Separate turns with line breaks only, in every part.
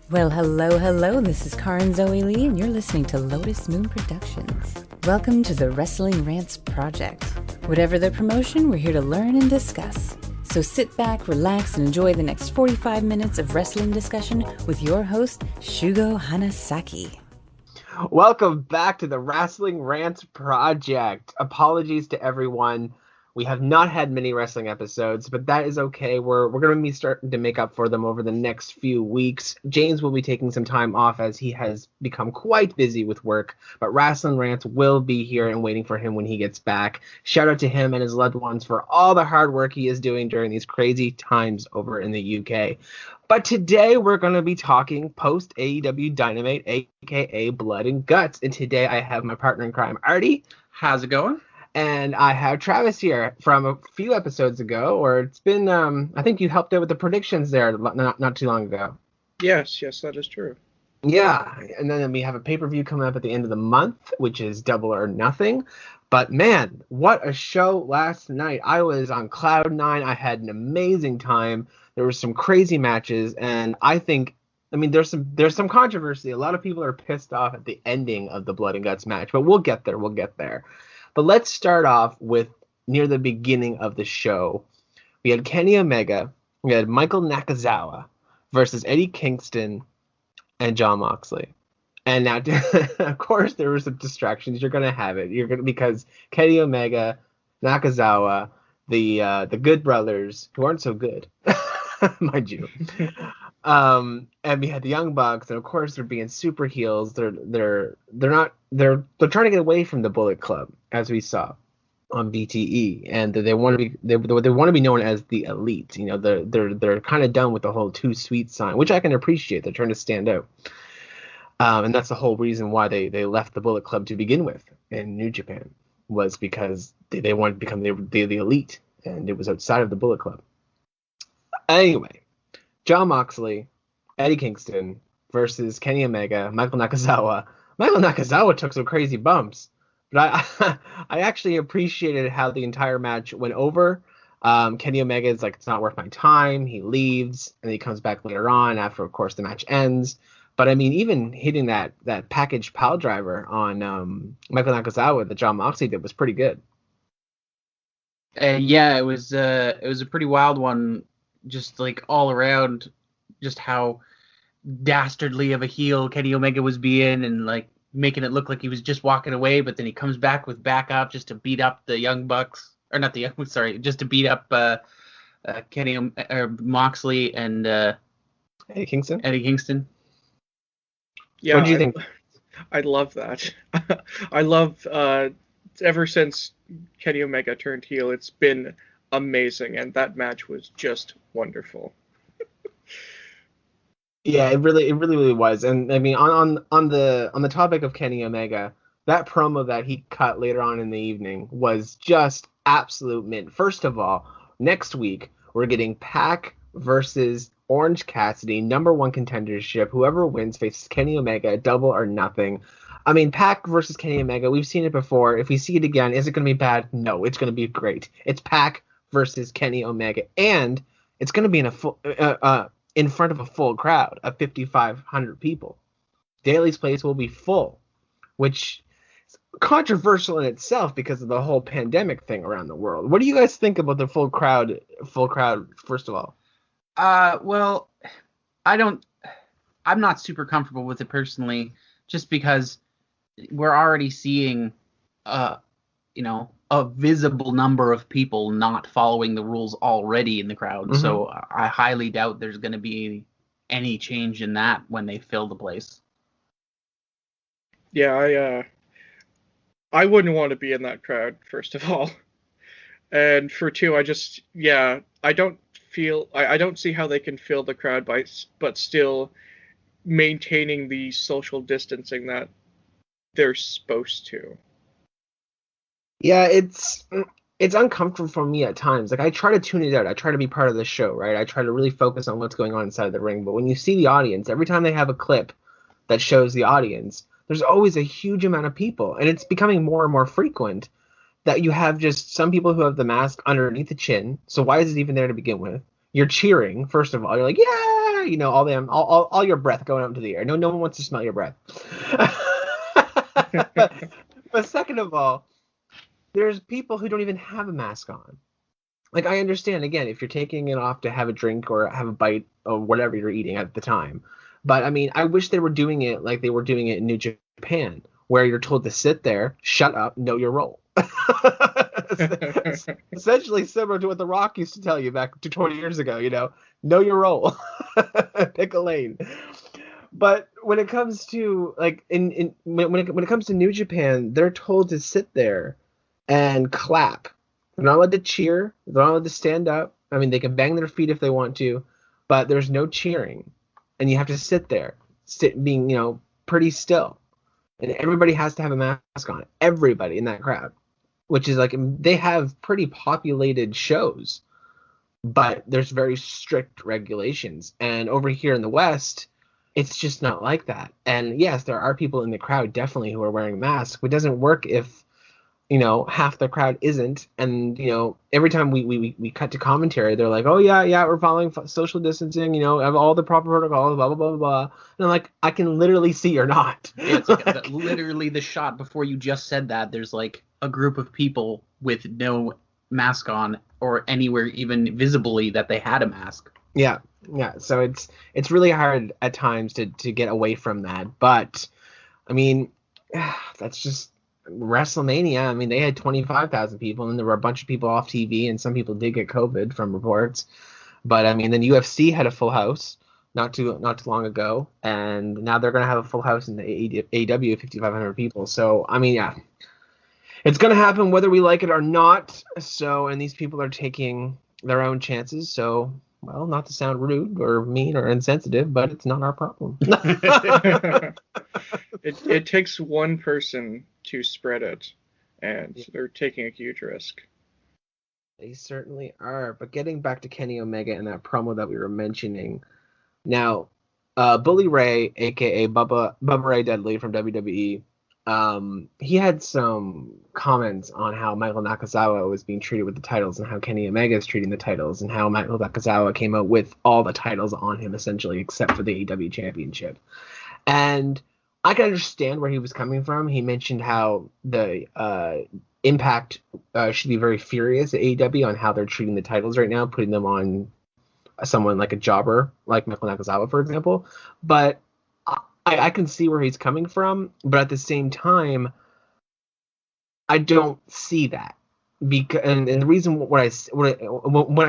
Well, hello. This is Karin Zoe Lee, and you're listening to Lotus Moon Productions. Welcome to the Wrastlin Wrantz project. Whatever the promotion, we're here to learn and discuss. So sit back, relax, and enjoy the next 45 minutes of wrestling discussion with your host, Shugo Hanasaki.
Welcome back to the Wrastlin Wrantz project. Apologies to everyone. We have not had many wrestling episodes, but that is okay. We're going to be starting to make up for them over the next few weeks. James will be taking some time off as he has become quite busy with work, but Wrastlin Wrantz will be here and waiting for him when he gets back. Shout out to him and his loved ones for all the hard work he is doing during these crazy times over in the UK. But today we're going to be talking post AEW Dynamite, aka Blood and Guts. And today I have my partner in crime, Arty.
How's it going?
And I have Travis here from a few episodes ago, or it's been, I think you helped out with the predictions there not too long ago.
Yes, that is true.
Yeah, and then we have a pay-per-view coming up at the end of the month, which is Double or Nothing. But man, what a show last night. I was on cloud nine. I had an amazing time. There were some crazy matches, and there's some controversy. A lot of people are pissed off at the ending of the Blood and Guts match, but we'll get there. But let's start off with near the beginning of the show. We had Kenny Omega, we had Michael Nakazawa versus Eddie Kingston and Jon Moxley. And now, of course, there were some distractions. You're going to have it. Because Kenny Omega, Nakazawa, the Good Brothers, who aren't so good, mind you. And we had the Young Bucks, and of course they're being super heels. They're trying to get away from the Bullet Club, as we saw on BTE, and they want to be known as the Elite. You know, they're kind of done with the whole Too Sweet sign, which I can appreciate. They're trying to stand out, and that's the whole reason why they left the Bullet Club to begin with in New Japan, was because they wanted to become the Elite, and it was outside of the Bullet Club. Anyway, Jon Moxley, Eddie Kingston versus Kenny Omega, Michael Nakazawa. Michael Nakazawa took some crazy bumps, but I actually appreciated how the entire match went over. Kenny Omega is like, it's not worth my time. He leaves, and he comes back later on after, of course, the match ends. But I mean, even hitting that package pile driver on Michael Nakazawa that Jon Moxley did was pretty good.
It was a pretty wild one. Just like all around, just how dastardly of a heel Kenny Omega was being, and like making it look like he was just walking away, but then he comes back with backup just to beat up the Young Bucks, or not the Young Bucks, sorry, just to beat up Kenny or Moxley and
Eddie Kingston.
Yeah,
what do you think?
I love that. I love ever since Kenny Omega turned heel, it's been amazing, and that match was just wonderful.
Yeah, it really was. And I mean, on the topic of Kenny Omega, that promo that he cut later on in the evening was just absolute mint. First of all, next week we're getting Pac versus Orange Cassidy, #1 contendership. Whoever wins faces Kenny Omega, Double or Nothing. I mean, Pac versus Kenny Omega, we've seen it before. If we see it again, is it going to be bad? No, it's going to be great. It's Pac versus Kenny Omega, and it's going to be in front of a full crowd of 5,500 people. Daly's Place will be full, which is controversial in itself because of the whole pandemic thing around the world. What do you guys think about the full crowd? First of all,
well, I'm not super comfortable with it personally, just because we're already seeing, a visible number of people not following the rules already in the crowd. Mm-hmm. So I highly doubt there's going to be any change in that when they fill the place.
Yeah, I wouldn't want to be in that crowd, first of all. And for two, I don't see how they can fill the crowd but still maintaining the social distancing that they're supposed to.
Yeah, it's uncomfortable for me at times. Like, I try to tune it out. I try to be part of the show, right? I try to really focus on what's going on inside the ring. But when you see the audience, every time they have a clip that shows the audience, there's always a huge amount of people. And it's becoming more and more frequent that you have just some people who have the mask underneath the chin. So why is it even there to begin with? You're cheering, first of all. You're like, yeah, all your breath going out into the air. No one wants to smell your breath. but second of all, there's people who don't even have a mask on. Like, I understand, again, if you're taking it off to have a drink or have a bite or whatever you're eating at the time. But, I mean, I wish they were doing it like they were doing it in New Japan, where you're told to sit there, shut up, know your role. Essentially similar to what The Rock used to tell you back to 20 years ago, know your role. Pick a lane. But when it comes to, like, when it comes to New Japan, they're told to sit there and clap. They're not allowed to cheer. They're not allowed to stand up. I mean, they can bang their feet if they want to, but there's no cheering. And you have to sit there, being, pretty still. And everybody has to have a mask on. Everybody in that crowd. Which is like, they have pretty populated shows, but there's very strict regulations. And over here in the West, it's just not like that. And yes, there are people in the crowd definitely who are wearing masks. It doesn't work if half the crowd isn't. And, every time we cut to commentary, they're like, oh, yeah, we're following social distancing, have all the proper protocols, blah, blah, blah, blah. And I'm like, I can literally see you're not.
Yeah, it's like literally the shot before you just said that, there's like a group of people with no mask on or anywhere even visibly that they had a mask.
Yeah. So it's really hard at times to get away from that. But, I mean, that's just WrestleMania. I mean, they had 25,000 people, and there were a bunch of people off TV, and some people did get COVID from reports. But I mean, then UFC had a full house not too long ago, and now they're gonna have a full house in the AEW, 5,500 people. So I mean, yeah, it's gonna happen whether we like it or not. So, and these people are taking their own chances. So, well, not to sound rude or mean or insensitive, but it's not our problem.
It takes one person to spread it, and they're taking a huge risk.
They certainly are. But getting back to Kenny Omega and that promo that we were mentioning, now, Bully Ray, aka Bubba Ray Dudley from WWE, he had some comments on how Michael Nakazawa was being treated with the titles and how Kenny Omega is treating the titles and how Michael Nakazawa came out with all the titles on him essentially except for the AEW Championship. And I can understand where he was coming from. He mentioned how the Impact should be very furious at AEW on how they're treating the titles right now, putting them on someone like a jobber, like Michael Nakazawa, for example. But I can see where he's coming from, but at the same time, I don't see that. And the reason when I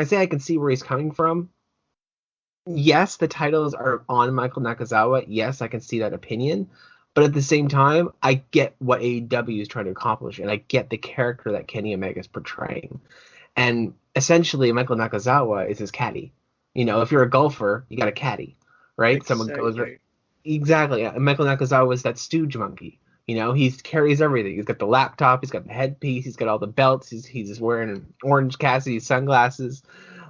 say I can see where he's coming from, yes, the titles are on Michael Nakazawa. Yes, I can see that opinion. But at the same time, I get what AEW is trying to accomplish, and I get the character that Kenny Omega is portraying. And essentially, Michael Nakazawa is his caddy. If you're a golfer, you got a caddy, right?
Exactly.
Someone goes right. Exactly. And Michael Nakazawa is that stooge monkey. He carries everything. He's got the laptop. He's got the headpiece. He's got all the belts. He's just wearing orange Cassidy sunglasses.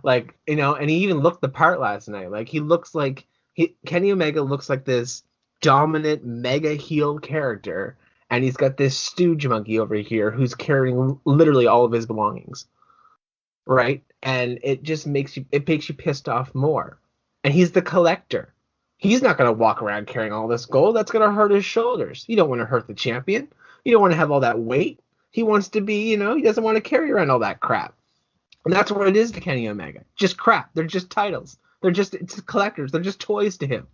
And he even looked the part last night. Like, he looks like Kenny Omega looks like this dominant mega heel character, and he's got this stooge monkey over here who's carrying literally all of his belongings, right? And it just makes you pissed off more. And he's the collector. He's not going to walk around carrying all this gold. That's going to hurt his shoulders. You don't want to hurt the champion. You don't want to have all that weight. He wants to be, he doesn't want to carry around all that crap. And that's what it is to Kenny Omega. Just crap. They're just titles. It's collectors. They're just toys to him.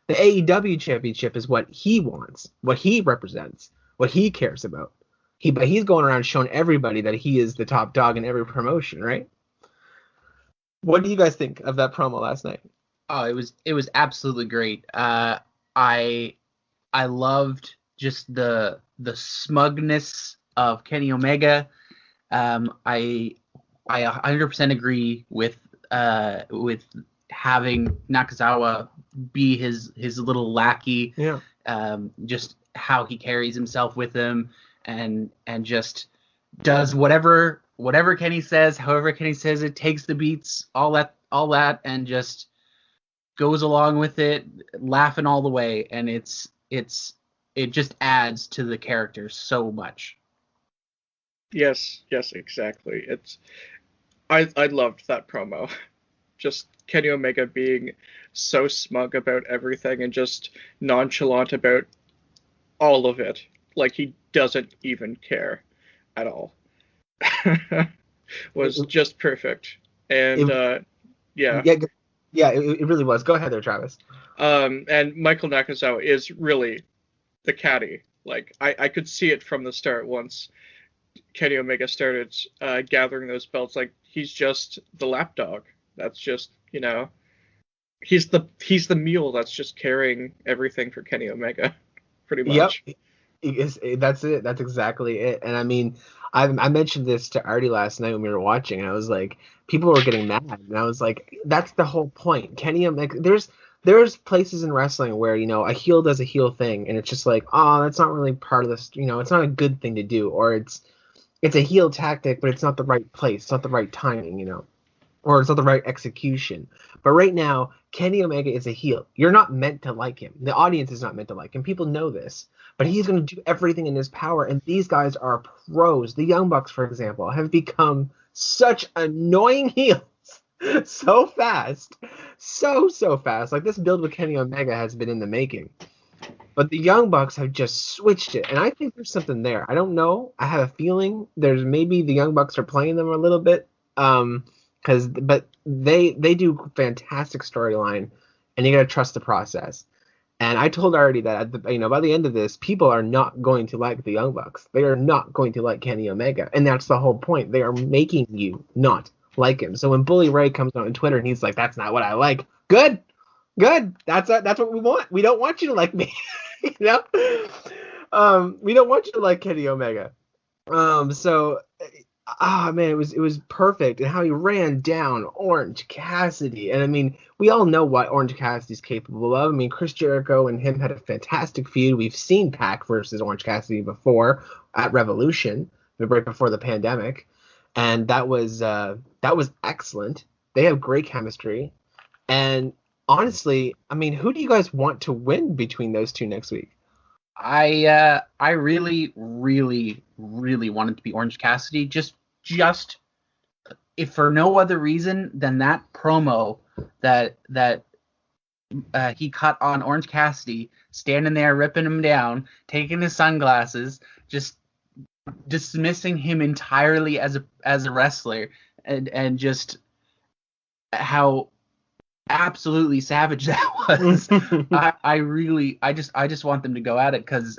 The AEW championship is what he wants, what he represents, what he cares about. But he's going around showing everybody that he is the top dog in every promotion, right? What do you guys think of that promo last night?
Oh, it was absolutely great. I loved just the smugness of Kenny Omega. I 100% agree with having Nakazawa be his little lackey.
Yeah.
Just how he carries himself with him and just does whatever Kenny says, however Kenny says it, takes the beats, all that, and just goes along with it, laughing all the way, and it just adds to the character so much.
Yes, exactly. I loved that promo. Just Kenny Omega being so smug about everything and just nonchalant about all of it. Like he doesn't even care at all. Was just perfect. And yeah.
It really was. Go ahead there, Travis.
And Michael Nakazawa is really the caddy. Like I could see it from the start once Kenny Omega started gathering those belts. Like he's just the lapdog. That's just, he's the mule that's just carrying everything for Kenny Omega, pretty much.
Yep, that's it. That's exactly it. And I mean, I mentioned this to Arty last night when we were watching, and I was like, people were getting mad, and I was like, that's the whole point. Kenny Omega, there's places in wrestling where, a heel does a heel thing, and it's just like, oh, that's not really part of this, it's not a good thing to do, or it's a heel tactic, but it's not the right place, it's not the right timing, or it's not the right execution. But right now, Kenny Omega is a heel. You're not meant to like him. The audience is not meant to like him. People know this. But he's going to do everything in his power, and these guys are pros. The Young Bucks, for example, have become such annoying heels so fast. So fast. Like, this build with Kenny Omega has been in the making. But the Young Bucks have just switched it, and I think there's something there. I don't know. I have a feeling there's maybe the Young Bucks are playing them a little bit. But they do fantastic storyline, and you got to trust the process. And I told Arty that by the end of this, people are not going to like the Young Bucks. They are not going to like Kenny Omega, and that's the whole point. They are making you not like him. So when Bully Ray comes on Twitter and he's like, "That's not what I like," good. That's what we want. We don't want you to like me, we don't want you to like Kenny Omega. Man, it was perfect, and how he ran down Orange Cassidy. And I mean, we all know what Orange Cassidy's capable of. I mean, Chris Jericho and him had a fantastic feud. We've seen Pac versus Orange Cassidy before at Revolution, right before the pandemic, and that was excellent. They have great chemistry, and honestly, I mean, who do you guys want to win between those two next week?
I really, really, really wanted to be Orange Cassidy. Just if for no other reason than that promo that he cut on Orange Cassidy, standing there ripping him down, taking his sunglasses, just dismissing him entirely as a wrestler, and just how absolutely savage that was. I just want them to go at it, because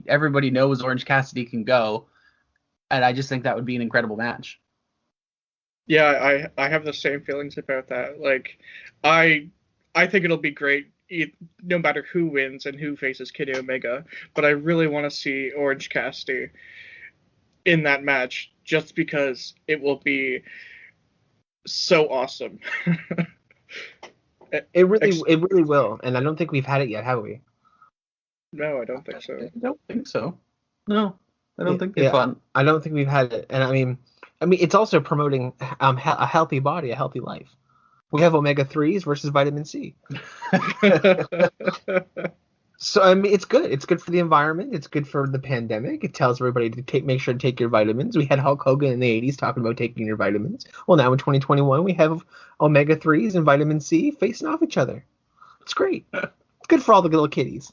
everybody knows Orange Cassidy can go, and I just think that would be an incredible match.
Yeah, I have the same feelings about that. Like, I think it'll be great no matter who wins and who faces Kenny Omega, but I really want to see Orange Cassidy in that match, just because it will be so awesome.
It really will, and I don't think we've had it yet, have we?
No, I don't think so.
I don't think so. No, I don't think they're fun.
I don't think we've had it, and I mean, it's also promoting a healthy body, a healthy life. We have omega-3s versus vitamin C. So I mean, it's good. It's good for the environment. It's good for the pandemic. It tells everybody to make sure to take your vitamins. We had Hulk Hogan in the 80s talking about taking your vitamins. Well, now in 2021, we have omega-3s and vitamin C facing off each other. It's great. It's good for all the little kiddies.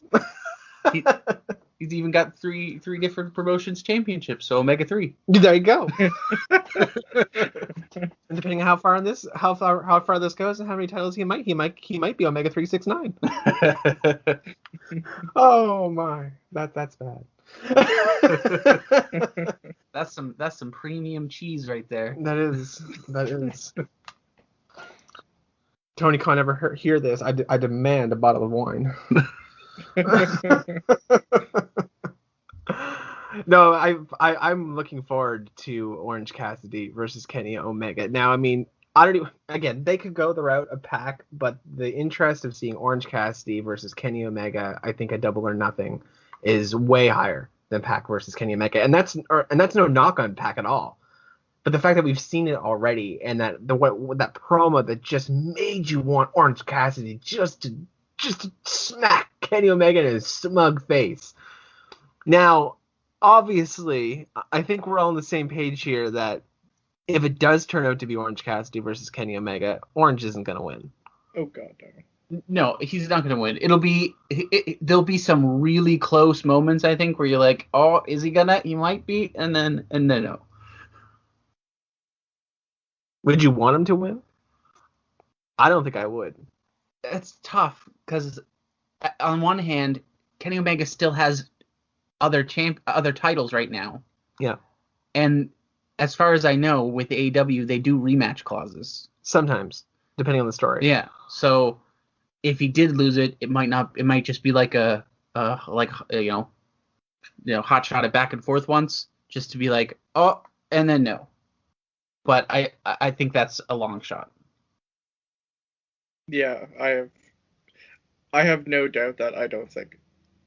He's even got three different promotions championships, so omega-3.
There you go. And depending on how far this goes and how many titles he might be omega-369. Oh my, that's bad.
That's some premium cheese right there.
That is. Tony Khan ever hear this? I demand a bottle of wine. No, I'm looking forward to Orange Cassidy versus Kenny Omega. Now, I mean, they could go the route of Pac, but the interest of seeing Orange Cassidy versus Kenny Omega, I think a Double or Nothing, is way higher than Pac versus Kenny Omega, and that's no knock on Pac at all. But the fact that we've seen it already, and that promo that just made you want Orange Cassidy just to smack Kenny Omega in his smug face. Now, obviously, I think we're all on the same page here that if it does turn out to be Orange Cassidy versus Kenny Omega, Orange isn't going to win.
Oh God, no.
No, he's not going to win. There'll be some really close moments, I think, where you're like, oh, is he gonna? He might be, and then no.
Would you want him to win? I don't think I would.
It's tough because on one hand, Kenny Omega still has other titles right now.
Yeah.
And as far as I know, with AEW, they do rematch clauses.
Sometimes, depending on the story.
Yeah. So if he did lose it, it might just be like a hot shot it back and forth once, just to be like, oh, and then no. But I think that's a long shot.
Yeah, I have no doubt that I don't think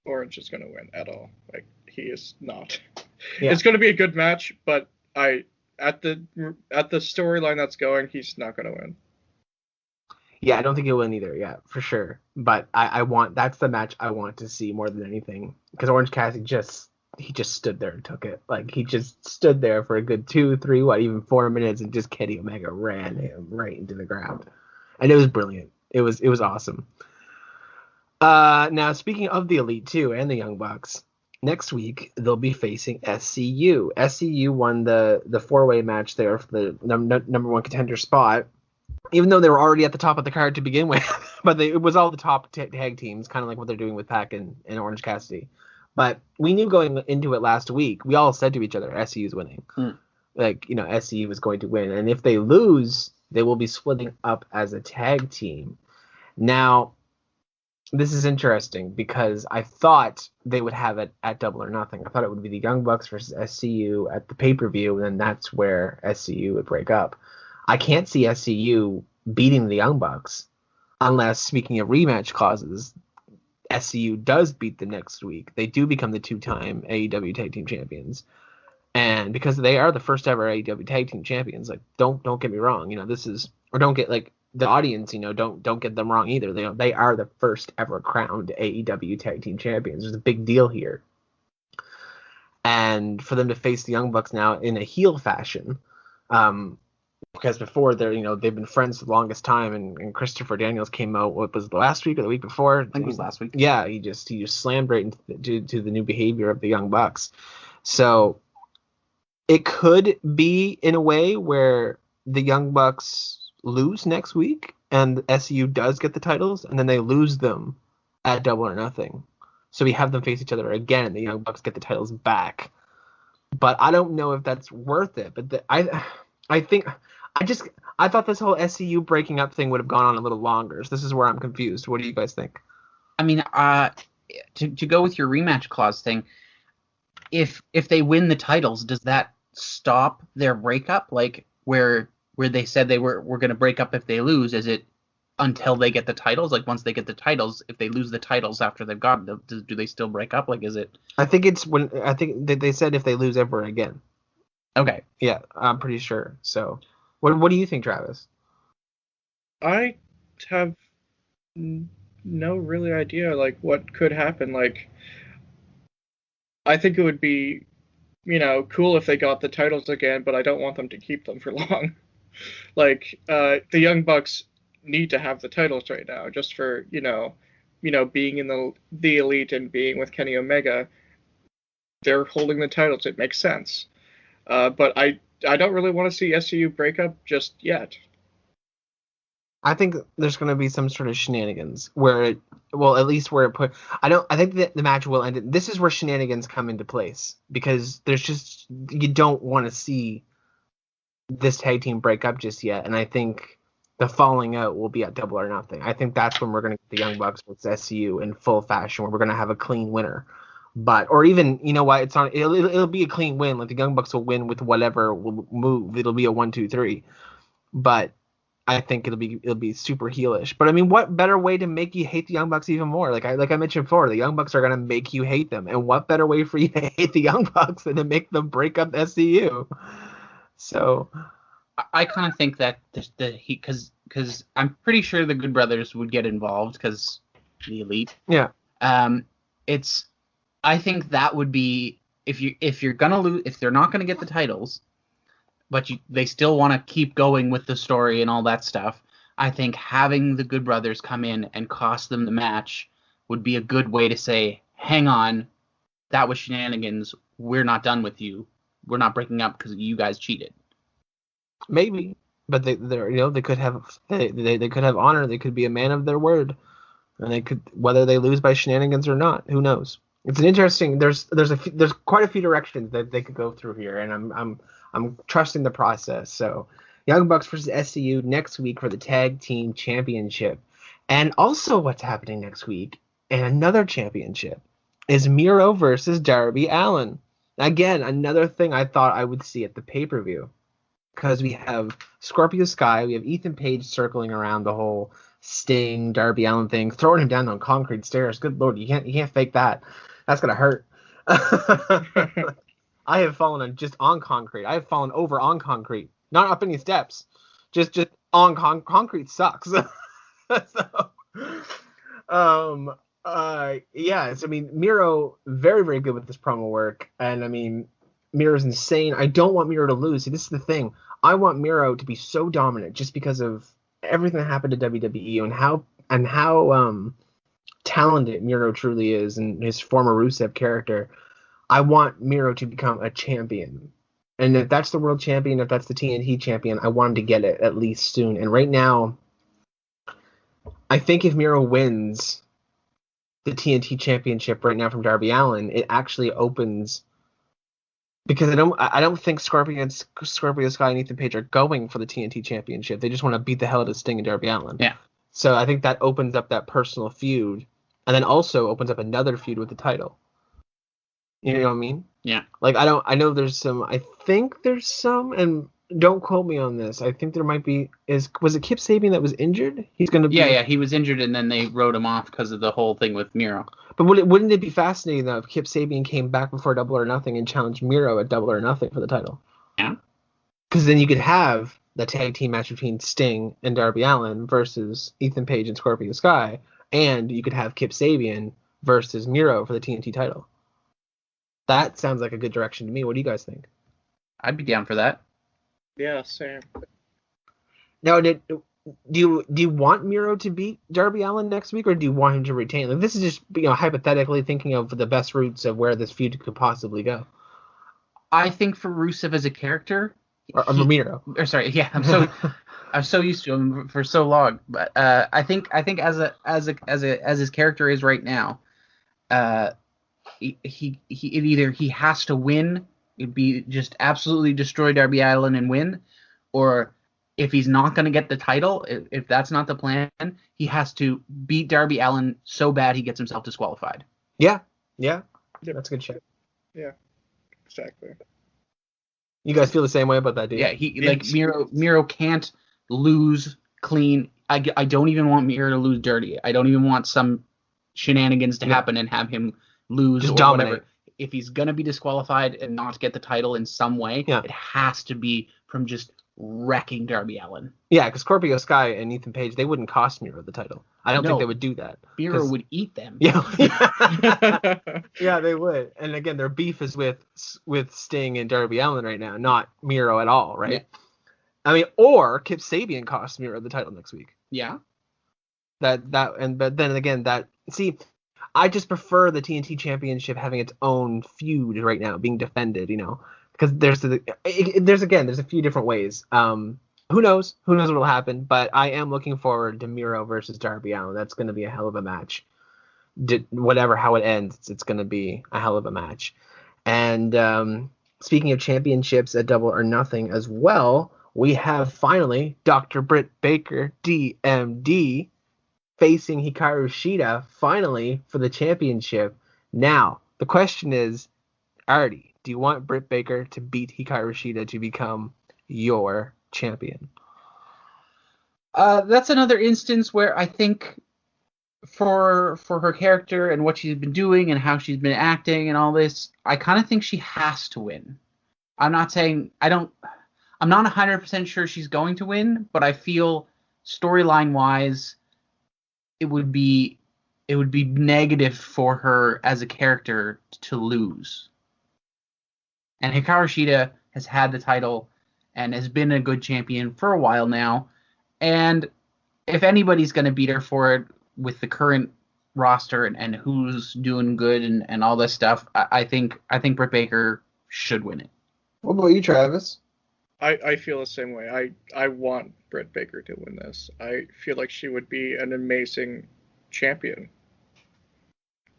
Orange is going to win at all. Like, he is not.
Yeah.
It's going to be a good match, but at the storyline that's going, he's not going to win.
Yeah, I don't think he'll win either. Yeah, for sure. But that's the match I want to see more than anything, because Orange Cassidy just stood there and took it. Like, he just stood there for a good 2, 3, even 4 minutes, and just Kenny Omega ran him right into the ground. And it was brilliant. It was awesome. Now, speaking of the Elite 2 and the Young Bucks, next week they'll be facing SCU. SCU won the 4-way match there for the number 1 contender spot, even though they were already at the top of the card to begin with. But it was all the top tag teams, kind of like what they're doing with Pac and Orange Cassidy. But we knew going into it last week, we all said to each other, SCU's winning. Like, SCU was going to win. And if they lose, they will be splitting up as a tag team. Now, this is interesting because I thought they would have it at Double or Nothing. I thought it would be the Young Bucks versus SCU at the pay-per-view, and then that's where SCU would break up. I can't see SCU beating the Young Bucks unless, speaking of rematch clauses, SCU does beat them next week. They do become the 2-time AEW Tag Team Champions. And because they are the first ever AEW Tag Team Champions, like, don't get me wrong, don't get, like, the audience, don't get them wrong either. They are the first ever crowned AEW Tag Team Champions. There's a big deal here. And for them to face the Young Bucks now in a heel fashion, because before they've been friends for the longest time, and Christopher Daniels came out, what was it, last week or the week before?
I think it was last week.
Yeah, he just slammed right into the new behavior of the Young Bucks. So it could be in a way where the Young Bucks lose next week and SCU does get the titles, and then they lose them at Double or Nothing. So we have them face each other again, and the Young Bucks get the titles back. But I don't know if that's worth it. But I thought this whole SCU breaking up thing would have gone on a little longer. So this is where I'm confused. What do you guys think?
I mean, to go with your rematch clause thing, if they win the titles, does that stop their breakup? Like, where they said they were going to break up if they lose, is it until they get the titles? Like, once they get the titles, if they lose the titles after they've gotten them, do they still break up? Like, is it?
I think they said if they lose ever again.
Okay.
Yeah, I'm pretty sure. So what do you think, Travis?
I have no really idea, like, what could happen. Like, I think it would be, cool if they got the titles again, but I don't want them to keep them for long. Like, the Young Bucks need to have the titles right now, just for, being in the Elite and being with Kenny Omega. They're holding the titles. It makes sense. But I don't really want to see SCU break up just yet.
I think there's going to be some sort of shenanigans I think that the match will end. This is where shenanigans come into place, because you don't want to see this tag team break up just yet. And I think the falling out will be at Double or Nothing. I think that's when we're going to get the Young Bucks with SCU in full fashion, where we're going to have a clean winner. Or even, it'll be a clean win. Like, the Young Bucks will win with whatever will move. It'll be a 1, 2, 3. But I think it'll be super heelish. But I mean, what better way to make you hate the Young Bucks even more? Like I mentioned before, the Young Bucks are gonna make you hate them. And what better way for you to hate the Young Bucks than to make them break up SCU? So
I kind of think that because I'm pretty sure the Good Brothers would get involved, because the Elite.
Yeah.
I think that would be, if you're gonna lose, if they're not gonna get the titles, but they still want to keep going with the story and all that stuff, I think having the Good Brothers come in and cost them the match would be a good way to say, hang on, that was shenanigans. We're not done with you. We're not breaking up because you guys cheated.
Maybe, but they could have they could have honor. They could be a man of their word, and they could, whether they lose by shenanigans or not, who knows? It's an interesting. There's quite a few directions that they could go through here, and I'm trusting the process. So, Young Bucks versus SCU next week for the Tag Team Championship, and also what's happening next week and another championship is Miro versus Darby Allin. Again, another thing I thought I would see at the pay-per-view, because we have Scorpio Sky, we have Ethan Page circling around the whole Sting Darby Allin thing, throwing him down on concrete stairs. Good Lord, you can't fake that. That's gonna hurt. I have fallen on concrete. I have fallen over on concrete, not up any steps. Just on concrete sucks. So, yes, I mean, Miro, very, very good with this promo work, and I mean, Miro's insane. I don't want Miro to lose. See, this is the thing. I want Miro to be so dominant just because of everything that happened to WWE and how talented Miro truly is, and his former Rusev character. I want Miro to become a champion. And if that's the world champion, if that's the TNT champion, I want him to get it at least soon. And right now, I think if Miro wins the TNT championship right now from Darby Allin, it actually opens, because I don't think Scorpio Sky and Ethan Page are going for the TNT championship. They just want to beat the hell out of Sting and Darby Allin.
Yeah.
So I think that opens up that personal feud, and then also opens up another feud with the title. You know what I mean?
Yeah.
Like, I think there's some, and don't quote me on this. I think there might be, was it Kip Sabian that was injured? He's going to be.
Yeah, he was injured, and then they wrote him off because of the whole thing with Miro.
But wouldn't it be fascinating, though, if Kip Sabian came back before Double or Nothing and challenged Miro at Double or Nothing for the title?
Yeah.
Because then you could have the tag team match between Sting and Darby Allin versus Ethan Page and Scorpio Sky, and you could have Kip Sabian versus Miro for the TNT title. That sounds like a good direction to me. What do you guys think?
I'd be down for that.
Yeah, same.
Now, do you want Miro to beat Darby Allin next week, or do you want him to retain? Like, this is just, hypothetically thinking of the best routes of where this feud could possibly go.
I think for Rusev as a character,
Or Miro.
I'm so used to him for so long, but I think as his character is right now, he has to win. It'd be just absolutely destroy Darby Allin and win, or if he's not going to get the title, if that's not the plan, he has to beat Darby Allin so bad he gets himself disqualified.
Yeah, that's a good shit.
Yeah, exactly.
You guys feel the same way about that, do you?
Yeah, Miro can't lose clean. I don't even want Miro to lose dirty. I don't even want some shenanigans to happen and have him lose
just
or
dominate.
whatever. If he's gonna be disqualified and not get the title in some way, it has to be from just wrecking Darby Allin.
Yeah, because Scorpio Sky and Ethan Page, they wouldn't cost Miro the title. I don't think they would do that.
Miro would eat them.
Yeah, yeah, they would. And again, their beef is with Sting and Darby Allin right now, not Miro at all, right? Yeah. I mean, or Kip Sabian costs Miro the title next week.
Yeah.
But then again, I just prefer the TNT Championship having its own feud right now, being defended, because there's a few different ways. Who knows what'll happen, but I am looking forward to Miro versus Darby Allin. That's going to be a hell of a match. How it ends, it's going to be a hell of a match. And speaking of championships at Double or Nothing as well, we have finally Dr. Britt Baker, DMD, facing Hikaru Shida finally for the championship. Now, the question is, Arty, do you want Britt Baker to beat Hikaru Shida to become your champion?
That's another instance where I think for her character and what she's been doing and how she's been acting and all this, I kind of think she has to win. I'm not 100% sure she's going to win, but I feel storyline wise, it would be negative for her as a character to lose. And Hikaru Shida has had the title and has been a good champion for a while now. And if anybody's going to beat her for it with the current roster and who's doing good and all this stuff, I think Britt Baker should win it.
What about you, Travis?
I feel the same way. I want Britt Baker to win this. I feel like she would be an amazing champion.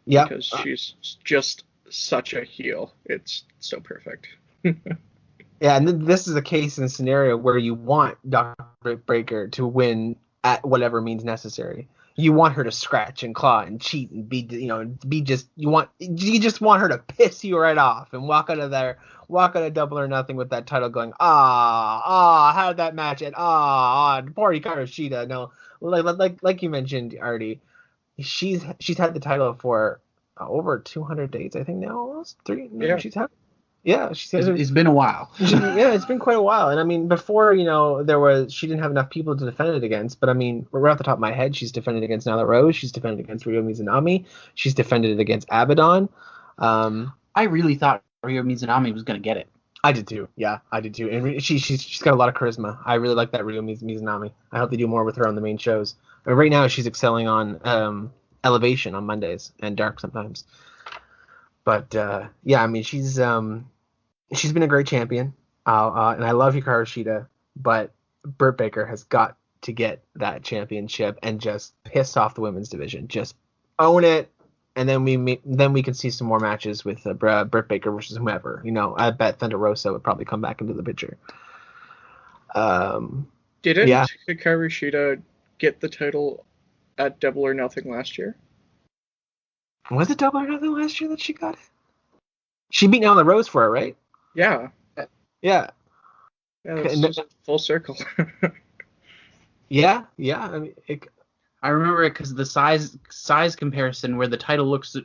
Yeah.
Because she's just such a heel. It's so perfect.
Yeah, and this is a case and scenario where you want Dr. Britt Baker to win at whatever means necessary. You want her to scratch and claw and cheat and you just want her to piss you right off and walk out of Double or Nothing with that title going, how did that match end? Poor Hikaru Shida. No, like you mentioned, Arty, she's had the title for over 200 days, I think now, almost 3. No,
yeah.
It's been a while.
It's been quite a while. And I mean, before, she didn't have enough people to defend it against. But I mean, right off the top of my head, she's defended against Nyla Rose. She's defended against Ryo Mizunami. She's defended it against Abaddon.
I really thought Ryo Mizunami was going to get it.
I did too. Yeah, I did too. And she's got a lot of charisma. I really like that Ryo Mizunami. I hope they do more with her on the main shows. But right now, she's excelling on Elevation on Mondays and Dark sometimes. But I mean, she's been a great champion, and I love Hikaru Shida, but Britt Baker has got to get that championship and just piss off the women's division. Just own it, and then we can see some more matches with Britt Baker versus whomever. I bet Thunder Rosa would probably come back into the picture.
Didn't Hikaru Shida get the title at Double or Nothing last year?
Was it Double or Nothing last year that she got it? She beat Nyla Rose for it, right?
Yeah.
Yeah.
That's full circle.
Yeah. I mean,
I remember it because the size comparison where the title looks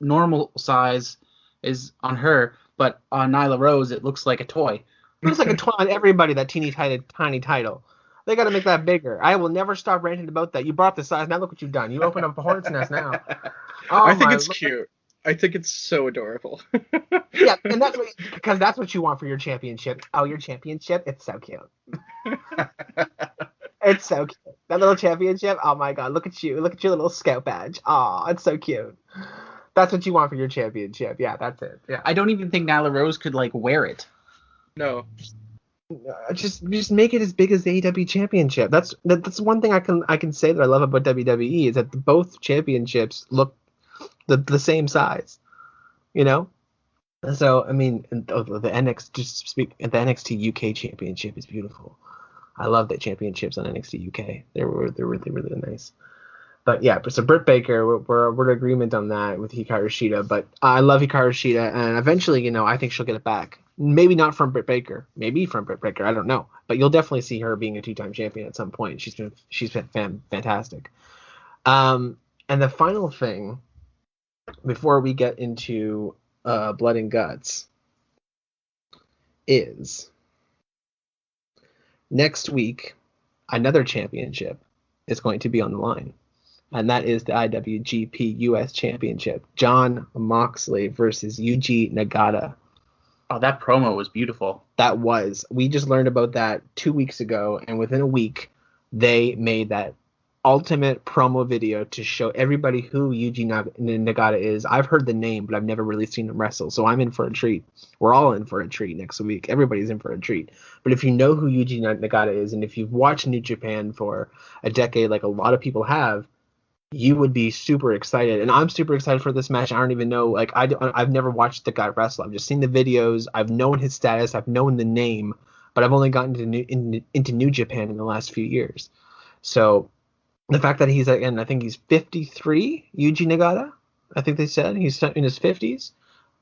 normal size is on her, but on Nyla Rose it looks like a toy.
It looks like a toy on everybody, that tiny title. They got to make that bigger. I will never stop ranting about that. You brought up the size. Now look what you've done. You opened up a hornet's nest now.
I think it's cute. I think it's so adorable.
Yeah, and that's what you want for your championship. Oh, your championship? It's so cute. It's so cute. That little championship? Oh my god, look at you. Look at your little scout badge. Oh, it's so cute. That's what you want for your championship. Yeah, that's it. Yeah.
I don't even think Nyla Rose could wear it.
No.
Just make it as big as the AEW championship. That's one thing I can say that I love about WWE is that both championships look the same size, So I mean, the NXT UK championship is beautiful. I love the championships on NXT UK. They're really nice. But yeah, so Britt Baker, we're in agreement on that with Hikaru Shida. But I love Hikaru Shida, and eventually, I think she'll get it back. Maybe not from Britt Baker, maybe from Britt Baker. I don't know, but you'll definitely see her being a 2-time champion at some point. She's been fantastic. And the final thing, before we get into Blood and Guts, is next week another championship is going to be on the line. And that is the IWGP US Championship. Jon Moxley versus Yuji Nagata.
Oh, that promo was beautiful.
We just learned about that 2 weeks ago, and within a week, they made that ultimate promo video to show everybody who Yuji Nagata is. I've heard the name, but I've never really seen him wrestle, so I'm in for a treat. We're all in for a treat next week. Everybody's in for a treat. But if you know who Yuji Nagata is, and if you've watched New Japan for a decade like a lot of people have, you would be super excited, and I'm super excited for this match. I don't even know, I've never watched the guy wrestle. I've just seen the videos. I've known his status. I've known the name, but I've only gotten into New Japan in the last few years. So the fact that he's, again, I think he's 53, Yuji Nagata. I think they said he's in his 50s,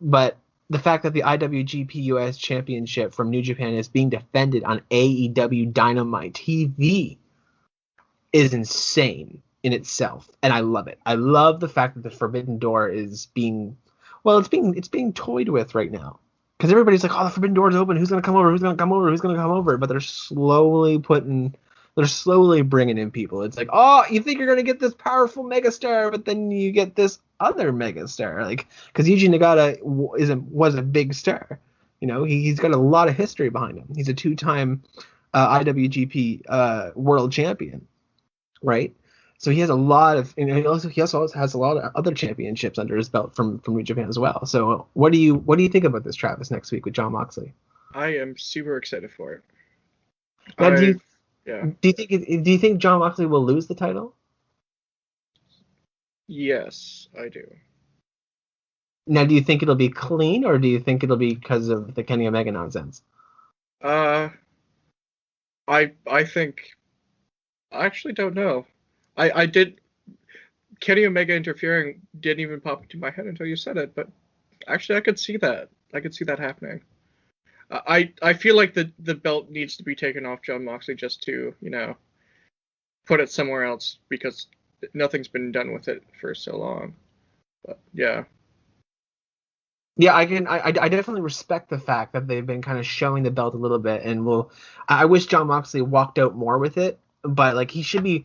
but the fact that the IWGP US Championship from New Japan is being defended on AEW Dynamite TV is insane in itself, and I love it. I love the fact that the Forbidden Door is being toyed with right now, because everybody's like, oh, the Forbidden Door is open, who's gonna come over, but they're slowly bringing in people. It's like, oh, you think you're gonna get this powerful megastar, but then you get this other megastar, because Yuji Nagata was a big star. You know, he's got a lot of history behind him. He's a 2-time IWGP World Champion, right? So he has a lot of, and he also has a lot of other championships under his belt from New Japan as well. So what do you think about this, Travis, next week with Jon Moxley?
I am super excited for it.
Now, do you think Jon Moxley will lose the title?
Yes, I do.
Now, do you think it'll be clean, or do you think it'll be because of the Kenny Omega nonsense?
I think, I actually don't know. I did, Kenny Omega interfering didn't even pop into my head until you said it, but actually I could see that. I could see that happening. I feel like the belt needs to be taken off Jon Moxley just to, you know, put it somewhere else, because nothing's been done with it for so long. But yeah.
Yeah, I definitely respect the fact that they've been kind of showing the belt a little bit, and I wish Jon Moxley walked out more with it, but like he should be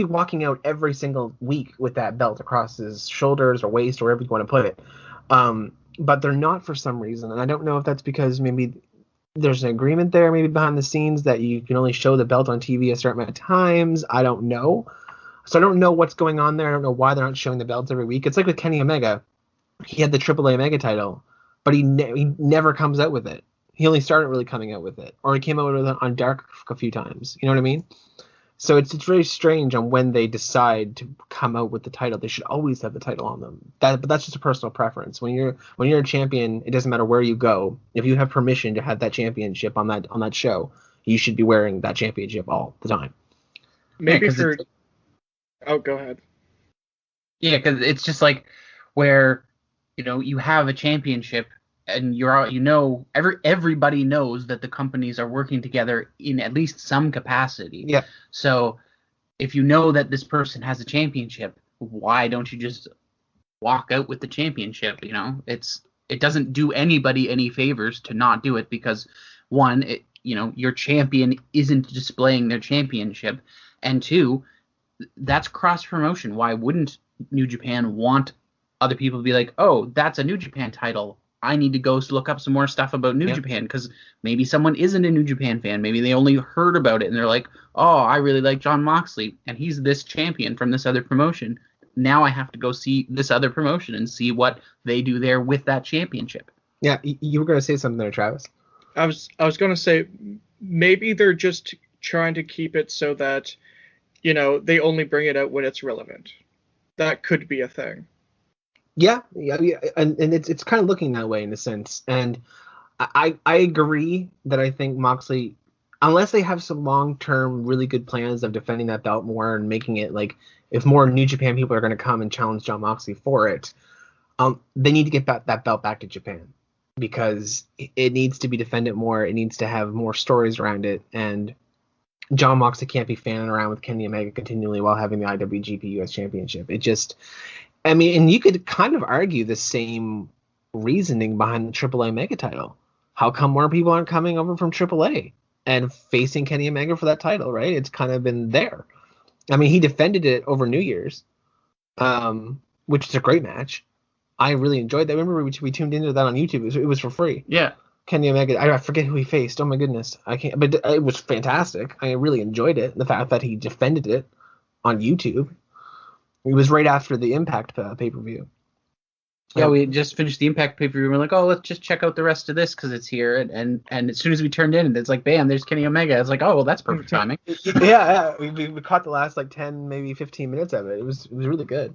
walking out every single week with that belt across his shoulders or waist or wherever you want to put it. But they're not for some reason, and I don't know if that's because maybe there's an agreement there, maybe behind the scenes, that you can only show the belt on TV a certain amount of times. I don't know. So I don't know what's going on there. I don't know why they're not showing the belts every week. It's like with Kenny Omega. He had the AAA Omega title, but he never comes out with it. He only started really coming out with it, or he came out with it on Dark a few times. You know what I mean? So it's very strange on when they decide to come out with the title. They should always have the title on them. But that's just a personal preference. When you're a champion, it doesn't matter where you go. If you have permission to have that championship on that show, you should be wearing that championship all the time.
Maybe oh, go ahead.
Yeah, because it's just like where, you know, you have a championship and everybody knows that the companies are working together in at least some capacity.
Yeah.
So if you know that this person has a championship, why don't you just walk out with the championship? You know, it doesn't do anybody any favors to not do it, because one, your champion isn't displaying their championship, and two, that's cross promotion. Why wouldn't New Japan want other people to be like, oh, that's a New Japan title, I need to go look up some more stuff about New Japan, because maybe someone isn't a New Japan fan. Maybe they only heard about it and they're like, oh, I really like Jon Moxley and he's this champion from this other promotion. Now I have to go see this other promotion and see what they do there with that championship.
Yeah, you were going to say something there, Travis.
I was going to say maybe they're just trying to keep it so that, they only bring it out when it's relevant. That could be a thing.
Yeah, and it's kind of looking that way in a sense. And I agree that I think Moxley, unless they have some long-term really good plans of defending that belt more and making it like, if more New Japan people are going to come and challenge Jon Moxley for it, they need to get that belt back to Japan, because it needs to be defended more. It needs to have more stories around it, and Jon Moxley can't be fanning around with Kenny Omega continually while having the IWGP US Championship. It just, and you could kind of argue the same reasoning behind the AAA Omega title. How come more people aren't coming over from AAA and facing Kenny Omega for that title, right? It's kind of been there. He defended it over New Year's, which is a great match. I really enjoyed that. I remember we tuned into that on YouTube. It was for free.
Yeah.
Kenny Omega, I forget who he faced. Oh my goodness, I can't. But it was fantastic. I really enjoyed it. The fact that he defended it on YouTube. It was right after the Impact pay-per-view.
Yeah, we just finished the Impact pay-per-view. We're like, oh, let's just check out the rest of this because it's here. And as soon as we turned in, it's like, bam, there's Kenny Omega. It's like, oh, well, that's perfect timing.
Yeah. We caught the last 10, maybe 15 minutes of it. It was really good.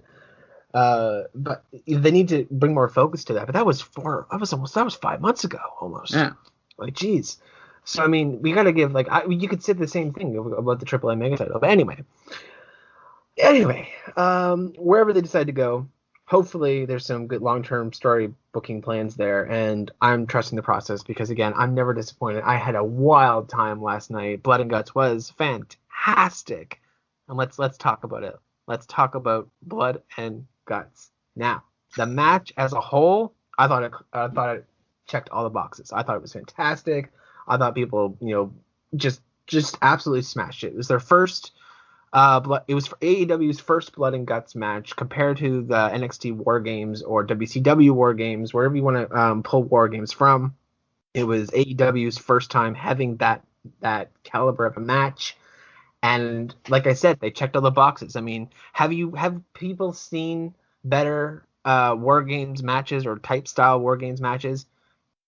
But they need to bring more focus to that. But that was 5 months ago almost.
Yeah.
Like, geez. So we gotta give you could say the same thing about the AAA Mega title. But anyway, wherever they decide to go, hopefully there's some good long-term story booking plans there, and I'm trusting the process because, again, I'm never disappointed. I had a wild time last night. Blood and Guts was fantastic, and let's talk about it. Let's talk about Blood and Guts. Now, the match as a whole, I thought it checked all the boxes. I thought it was fantastic. I thought people, just absolutely smashed it. It was their first. It was for AEW's first Blood and Guts match compared to the NXT War Games or WCW War Games, wherever you want to pull War Games from. It was AEW's first time having that caliber of a match. And like I said, they checked all the boxes. I mean, have people seen better War Games matches or type style War Games matches?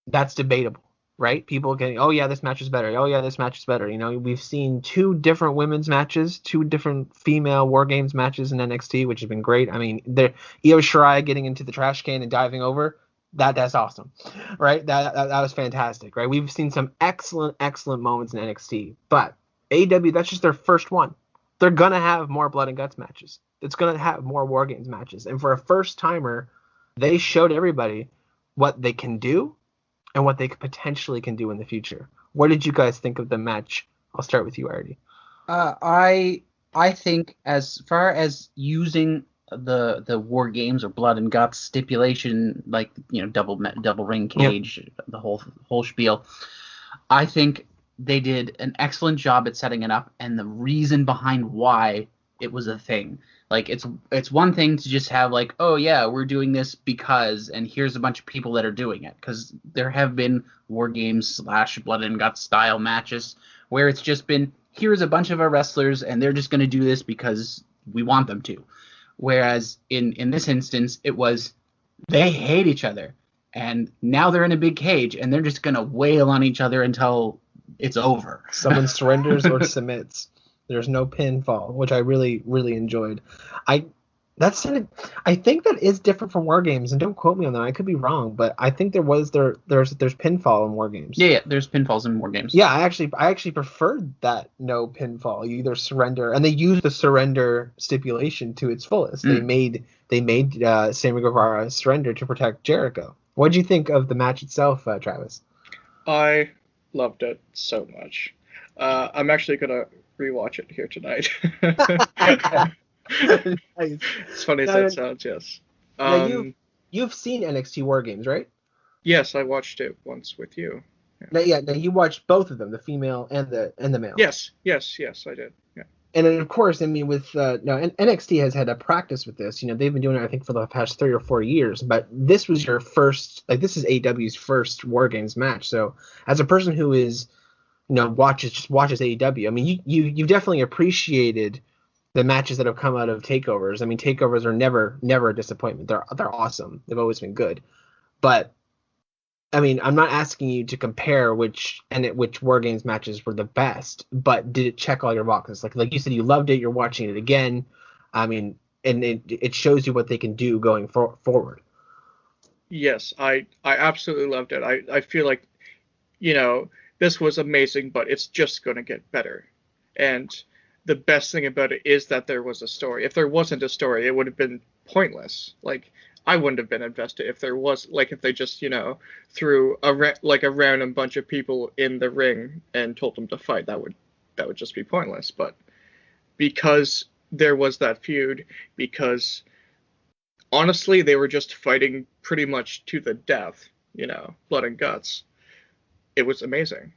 That's debatable, right? People getting, oh yeah, this match is better. Oh yeah, this match is better. You know, we've seen 2 different women's matches, 2 different female War Games matches in NXT, which has been great. I mean, the Io Shirai getting into the trash can and diving over, that's awesome, right? That was fantastic, right? We've seen some excellent moments in NXT, but AEW, that's just their first one. They're gonna have more blood and guts matches. It's gonna have more War Games matches, and for a first timer, they showed everybody what they can do and what they potentially can do in the future. What did you guys think of the match? I'll start with you, Arty.
I think as far as using the War Games or blood and guts stipulation, like, you know, double ring cage, the whole spiel, I think they did an excellent job at setting it up and the reason behind why it was a thing. Like, it's one thing to just have like, oh yeah, we're doing this because, and here's a bunch of people that are doing it, because there have been War Games / blood and guts style matches where it's just been, here's a bunch of our wrestlers and they're just going to do this because we want them to. Whereas in this instance, it was, they hate each other and now they're in a big cage and they're just going to wail on each other until it's over.
Someone surrenders or submits. There's no pinfall, which I really enjoyed. I think that is different from War Games, and don't quote me on that. I could be wrong, but I think there's pinfall in War Games.
Yeah, there's pinfalls in War Games.
Yeah, I actually preferred that no pinfall. You either surrender, and they used the surrender stipulation to its fullest. They made Sammy Guevara surrender to protect Jericho. What did you think of the match itself, Travis?
I loved it so much. I'm actually gonna rewatch it here tonight.
Nice.
As funny as that sounds, yes.
You've seen NXT War Games, right?
Yes, I watched it once with you.
Yeah. Now you watched both of them, the female and the male.
Yes, I did. Yeah.
And then, of course, I mean, with NXT has had a practice with this. You know, they've been doing it, I think, for the past 3 or 4 years. But this was your first, like, this is AEW's first War Games match. So, as a person who is, you know, watches AEW, I mean, you definitely appreciated the matches that have come out of takeovers. I mean, takeovers are never a disappointment. They're awesome. They've always been good. But I mean, I'm not asking you to compare which War Games matches were the best, but did it check all your boxes? Like you said, you loved it. You're watching it again. I mean, and it shows you what they can do going forward.
Yes, I absolutely loved it. I feel like, you know, this was amazing, but it's just going to get better. And the best thing about it is that there was a story. If there wasn't a story, it would have been pointless. Like, I wouldn't have been invested if there was, like, if they just, you know, threw a random bunch of people in the ring and told them to fight. That would just be pointless. But because there was that feud, because honestly they were just fighting pretty much to the death, you know, blood and guts, it was amazing.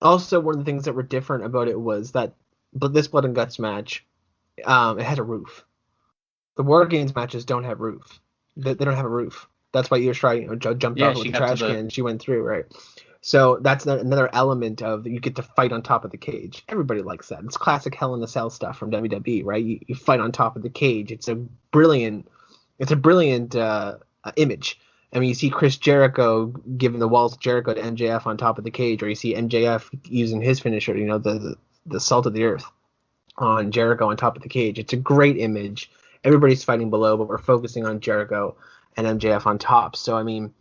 Also, one of the things that were different about it was that, but this blood and guts match, it had a roof. The War Games matches don't have roof. They don't have a roof. That's why Io Shirai, jumped off with the trash can and she went through, right? So that's another element of you get to fight on top of the cage. Everybody likes that. It's classic Hell in a Cell stuff from WWE, right? You fight on top of the cage. It's a brilliant image. I mean, you see Chris Jericho giving the walls of Jericho to MJF on top of the cage, or you see MJF using his finisher, you know, the salt of the earth on Jericho on top of the cage. It's a great image. Everybody's fighting below, but we're focusing on Jericho and MJF on top. So, I mean,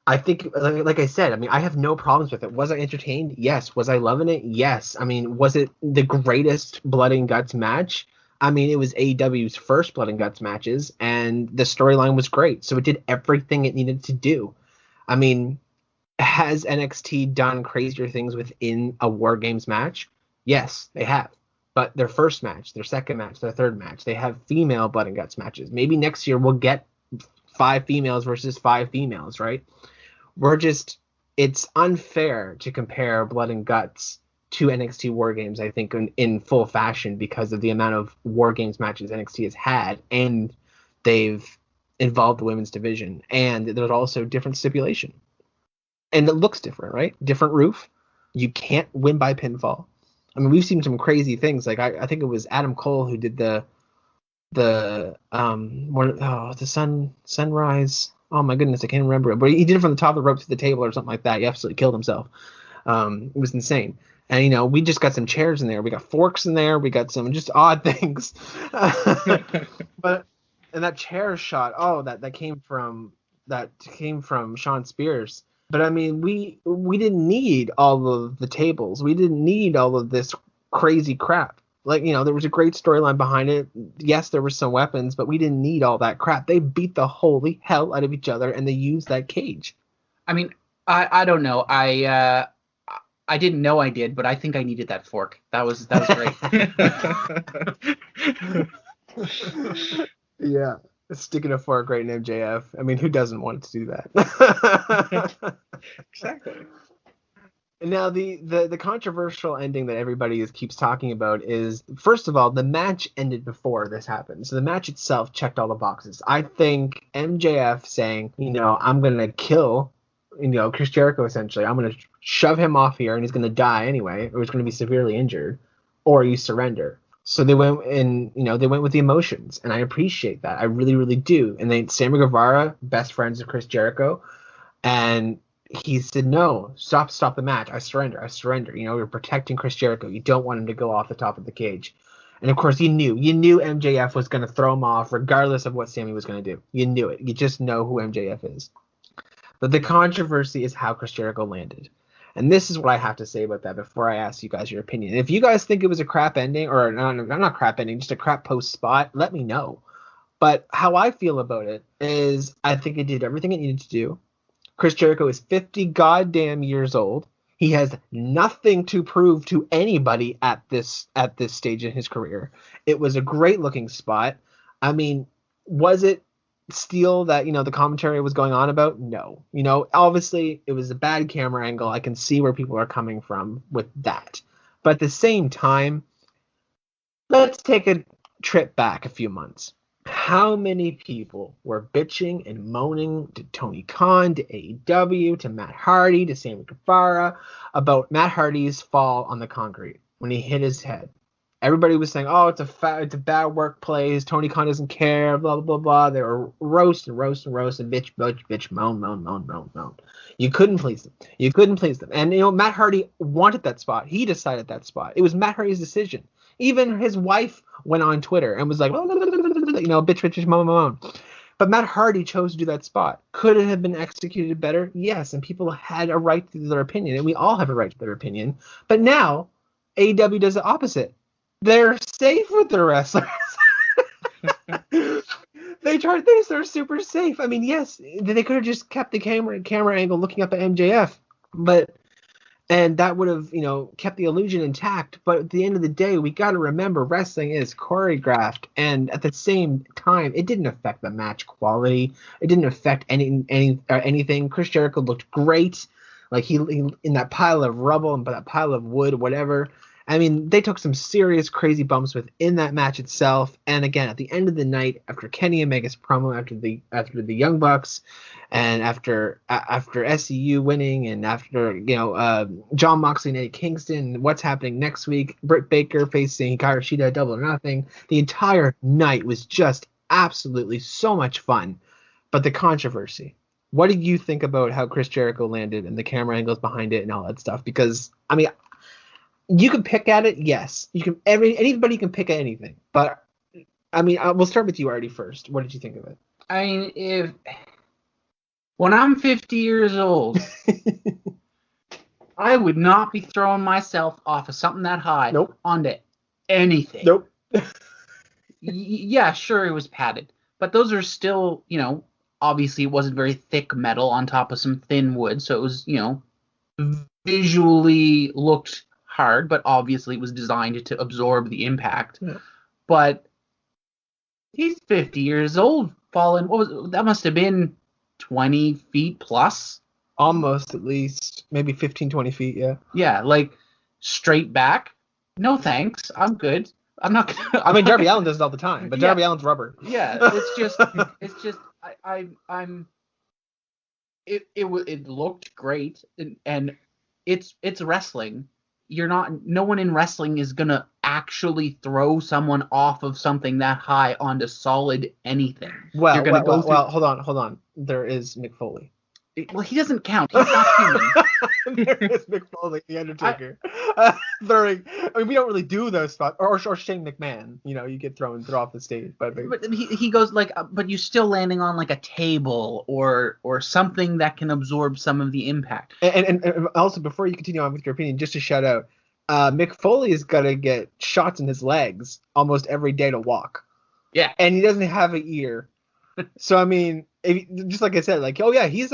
I think, like I said, I mean, I have no problems with it. Was I entertained? Yes. Was I loving it? Yes. I mean, was it the greatest blood and guts match? I mean, it was AEW's first blood and guts matches, and the storyline was great. So it did everything it needed to do. I mean, has NXT done crazier things within a War Games match? Yes, they have. But their first match, their second match, their third match, they have female blood and guts matches. Maybe next year we'll get 5 females versus 5 females, right? It's unfair to compare blood and guts to NXT War Games, I think, in full fashion because of the amount of War Games matches NXT has had, and they've involved the women's division, and there's also different stipulation. and it looks different, right? Different roof. You can't win by pinfall. I mean, we've seen some crazy things. Like I think it was Adam Cole who did the sunrise. Oh my goodness, I can't remember it. But he did it from the top of the rope to the table or something like that. He absolutely killed himself. It was insane. And you know, we just got some chairs in there. We got forks in there. We got some just odd things. But and that chair shot. Oh, that came from Sean Spears. But I mean, we didn't need all of the tables. We didn't need all of this crazy crap. Like, you know, there was a great storyline behind it. Yes, there were some weapons, but we didn't need all that crap. They beat the holy hell out of each other, and they used that cage.
I mean, I don't know. I didn't know I did, but I think I needed that fork. That was
great. Yeah. Sticking a fork right in MJF. I mean, who doesn't want to do that?
Exactly.
Now, the controversial ending that everybody keeps talking about is, first of all, the match ended before this happened. So the match itself checked all the boxes. I think MJF saying, you know, I'm going to kill, you know, Chris Jericho, essentially. I'm going to shove him off here, and he's going to die anyway, or he's going to be severely injured, or you surrender. So they went with the emotions, and I appreciate that. I really, really do. And then Sammy Guevara, best friends of Chris Jericho, and he said, no, stop the match. I surrender. You know, you're protecting Chris Jericho. You don't want him to go off the top of the cage. And of course, you knew MJF was going to throw him off regardless of what Sammy was going to do. You knew it. You just know who MJF is. But the controversy is how Chris Jericho landed. And this is what I have to say about that before I ask you guys your opinion. If you guys think it was a crap ending, or not crap ending, just a crap post spot, let me know. But how I feel about it is I think it did everything it needed to do. Chris Jericho is 50 goddamn years old. He has nothing to prove to anybody at this stage in his career. It was a great looking spot. I mean, was it steel that, you know, the commentary was going on about? No. You know, obviously it was a bad camera angle. I can see where people are coming from with that. But at the same time, let's take a trip back a few months. How many people were bitching and moaning to Tony Khan, to AEW, to Matt Hardy, to Sammy Guevara about Matt Hardy's fall on the concrete when he hit his head? Everybody was saying, oh, it's a bad workplace. Tony Khan doesn't care, blah, blah, blah, blah. They were roast, bitch, moan. You couldn't please them. And, you know, Matt Hardy wanted that spot. He decided that spot. It was Matt Hardy's decision. Even his wife went on Twitter and was like, you know, bitch, moan. But Matt Hardy chose to do that spot. Could it have been executed better? Yes, and people had a right to their opinion, and we all have a right to their opinion. But now, AEW does the opposite. They're safe with their wrestlers. They're super safe. I mean, yes, they could have just kept the camera angle looking up at MJF, and that would have, you know, kept the illusion intact. But at the end of the day, we got to remember wrestling is choreographed, and at the same time, it didn't affect the match quality. It didn't affect anything. Chris Jericho looked great, like he in that pile of rubble and that pile of wood, whatever. I mean, they took some serious crazy bumps within that match itself. And again, at the end of the night, after Kenny Omega's promo, after the Young Bucks, and after SCU winning, and after, you know, John Moxley and Eddie Kingston, what's happening next week? Britt Baker facing Hikaru Shida, Double or Nothing. The entire night was just absolutely so much fun. But the controversy. What do you think about how Chris Jericho landed and the camera angles behind it and all that stuff? Because I mean, you can pick at it, yes. You can. Anybody can pick at anything, but I mean, we'll start with you, Arty, first. What did you think of it?
I mean, when I'm 50 years old, I would not be throwing myself off of something that high onto anything.
Nope.
Yeah, sure, it was padded, but those are still, you know, obviously it wasn't very thick metal on top of some thin wood, so it was, you know, visually looked hard, but obviously it was designed to absorb the impact. Yeah. But he's 50 years old, falling. That must have been 20 feet plus.
Almost, at least, maybe 15, 20 feet. Yeah.
Yeah, like straight back. No thanks. I'm good. I'm not gonna.
I mean, Darby Allin does it all the time, but Darby Allin's rubber.
Yeah, it's just. I'm. it looked great, and it's wrestling. No one in wrestling is gonna actually throw someone off of something that high onto solid anything.
Well,
You're gonna go through.
well, hold on. There is Mick Foley.
Well, he doesn't count. He's not human.
There is Mick Foley, the Undertaker. I mean, we don't really do those spots. Or Shane McMahon. You know, you get thrown off the stage. But
he goes like, but you're still landing on like a table or something that can absorb some of the impact.
And also, before you continue on with your opinion, just to shout out, Mick Foley is gonna get shots in his legs almost every day to walk.
Yeah,
and he doesn't have an ear. So I mean, just like I said, like, oh yeah, he's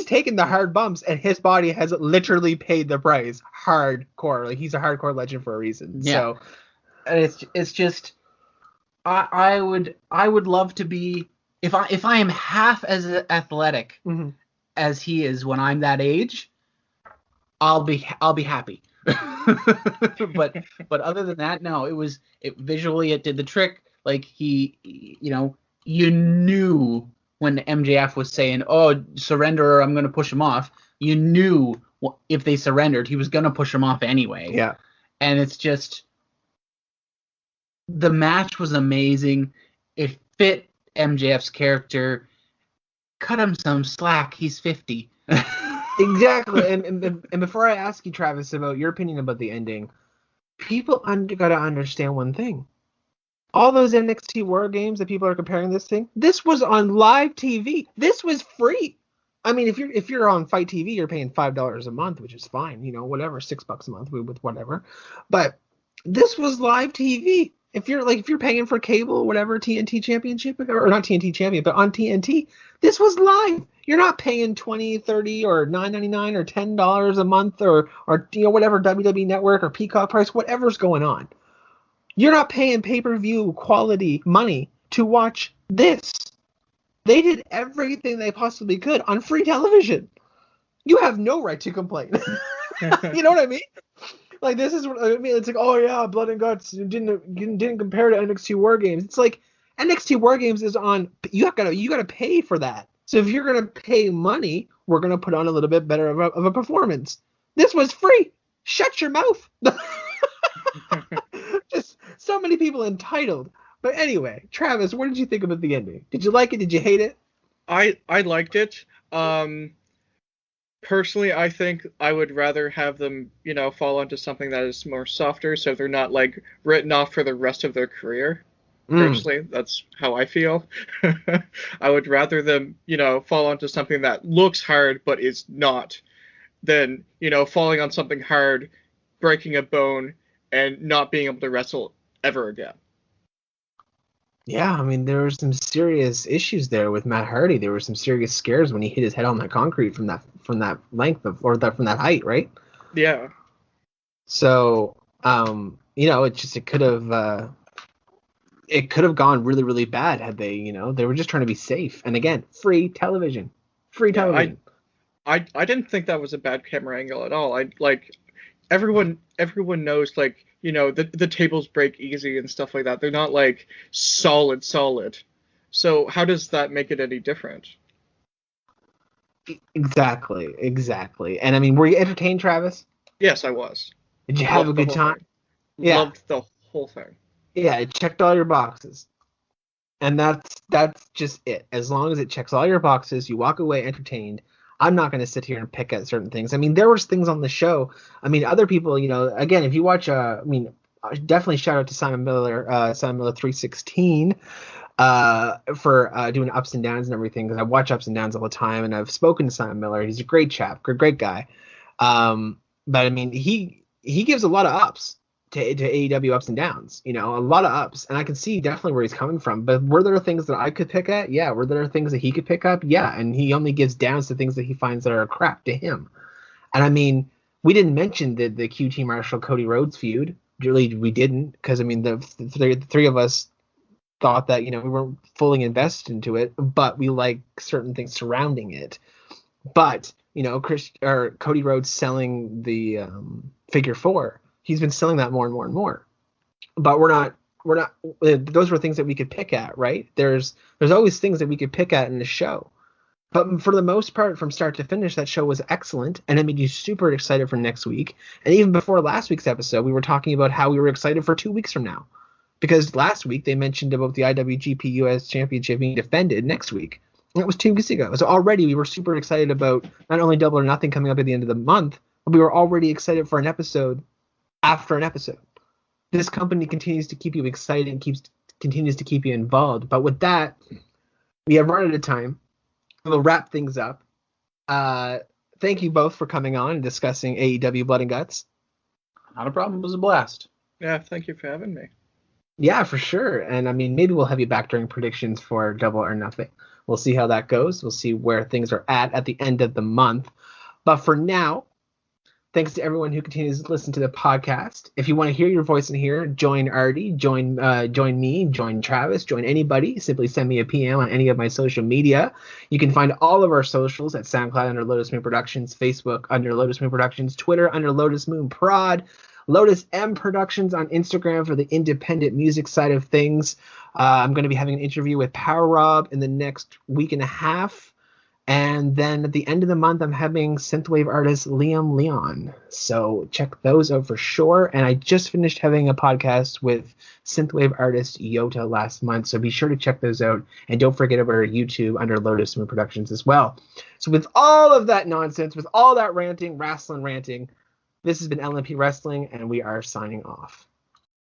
taking the hard bumps, and his body has literally paid the price. Hardcore, like he's a hardcore legend for a reason.
Yeah.
So,
and it's just, I would love to be, if I am half as athletic as he is when I'm that age, I'll be happy. but other than that, no, visually it did the trick. Like you knew when MJF was saying, "Oh, surrender or I'm going to push him off," you knew if they surrendered, he was going to push him off anyway.
Yeah.
And it's just, the match was amazing. It fit MJF's character. Cut him some slack. He's 50.
Exactly. And before I ask you, Travis, about your opinion about the ending, people gotta understand one thing. All those NXT War Games that people are comparing this was on live TV. This was free. I mean, if you're on Fight TV, you're paying $5 a month, which is fine, you know, whatever, $6 a month with whatever. But this was live TV. If you're paying for cable, whatever, TNT Championship, or not TNT Champion, but on TNT, this was live. You're not paying $20, $30, or $9.99 or $10 a month, or you know, whatever, WWE Network or Peacock price, whatever's going on. You're not paying pay-per-view quality money to watch this. They did everything they possibly could on free television. You have no right to complain. You know what I mean? Like, this is what I mean. It's like, oh yeah, Blood and Guts didn't compare to NXT War Games. It's like NXT War Games is on. You gotta pay for that. So if you're gonna pay money, we're gonna put on a little bit better of a performance. This was free. Shut your mouth. Just so many people entitled. But anyway, Travis, what did you think about the ending? Did you like it? Did you hate it?
I liked it. Personally, I think I would rather have them, you know, fall onto something that is more softer, so they're not like written off for the rest of their career. Personally, that's how I feel. I would rather them, you know, fall onto something that looks hard but is not, than, you know, falling on something hard, breaking a bone, and not being able to wrestle ever again.
Yeah, I mean, there were some serious issues there with Matt Hardy. There were some serious scares when he hit his head on that concrete from that length from that height, right?
Yeah.
So, you know, it could have gone really, really bad had they, you know, they were just trying to be safe. And again, free television.
I didn't think that was a bad camera angle at all. I like everyone knows, like, you know, the tables break easy and stuff like that. They're not like solid. So how does that make it any different?
Exactly. And I mean, were you entertained, Travis?
Yes, I was.
Did you have a good time?
Yeah. Loved the whole thing.
Yeah, it checked all your boxes. And that's just it. As long as it checks all your boxes, you walk away entertained. I'm not going to sit here and pick at certain things. I mean, there was things on the show. I mean, other people, you know, again, if you watch, definitely shout out to Simon Miller 316 for doing ups and downs and everything, because I watch ups and downs all the time, and I've spoken to Simon Miller. He's a great chap, great guy. But I mean, he gives a lot of ups to AEW ups and downs, you know, a lot of ups, and I can see definitely where he's coming from. But were there things that I could pick at? Yeah. Were there things that he could pick up? Yeah. And he only gives downs to things that he finds that are crap to him. And I mean, we didn't mention the QT Marshall Cody Rhodes feud. Really, we didn't, because I mean, the three of us thought that, you know, we weren't fully invested into it, but we like certain things surrounding it. But, you know, Cody Rhodes selling the figure 4. He's been selling that more and more and more. But we're not. Those were things that we could pick at, right? There's always things that we could pick at in the show. But for the most part, from start to finish, that show was excellent, and it made you super excited for next week. And even before last week's episode, we were talking about how we were excited for 2 weeks from now. Because last week they mentioned about the IWGP US Championship being defended next week. And that was 2 weeks ago. So already we were super excited about not only Double or Nothing coming up at the end of the month, but we were already excited for an episode after an episode. This company continues to keep you excited and continues to keep you involved. But with that, we have run out of time. We'll wrap things up. Thank you both for coming on and discussing AEW Blood and Guts.
Not a problem. It was a blast.
Yeah, thank you for having me.
Yeah, for sure. And I mean, maybe we'll have you back during predictions for Double or Nothing. We'll see how that goes. We'll see where things are at the end of the month. But for now, thanks to everyone who continues to listen to the podcast. If you want to hear your voice in here, join Arty, join me, join Travis, join anybody. Simply send me a PM on any of my social media. You can find all of our socials at SoundCloud under Lotus Moon Productions, Facebook under Lotus Moon Productions, Twitter under Lotus Moon Prod, Lotus M Productions on Instagram for the independent music side of things. I'm going to be having an interview with Power Rob in the next week and a half. And then at the end of the month, I'm having synthwave artist Liam Leon. So check those out for sure. And I just finished having a podcast with synthwave artist Yota last month. So be sure to check those out. And don't forget about our YouTube under Lotus Moon Productions as well. So with all of that nonsense, with all that ranting, Wrastlin Ranting, this has been LMP Wrestling, and we are signing off.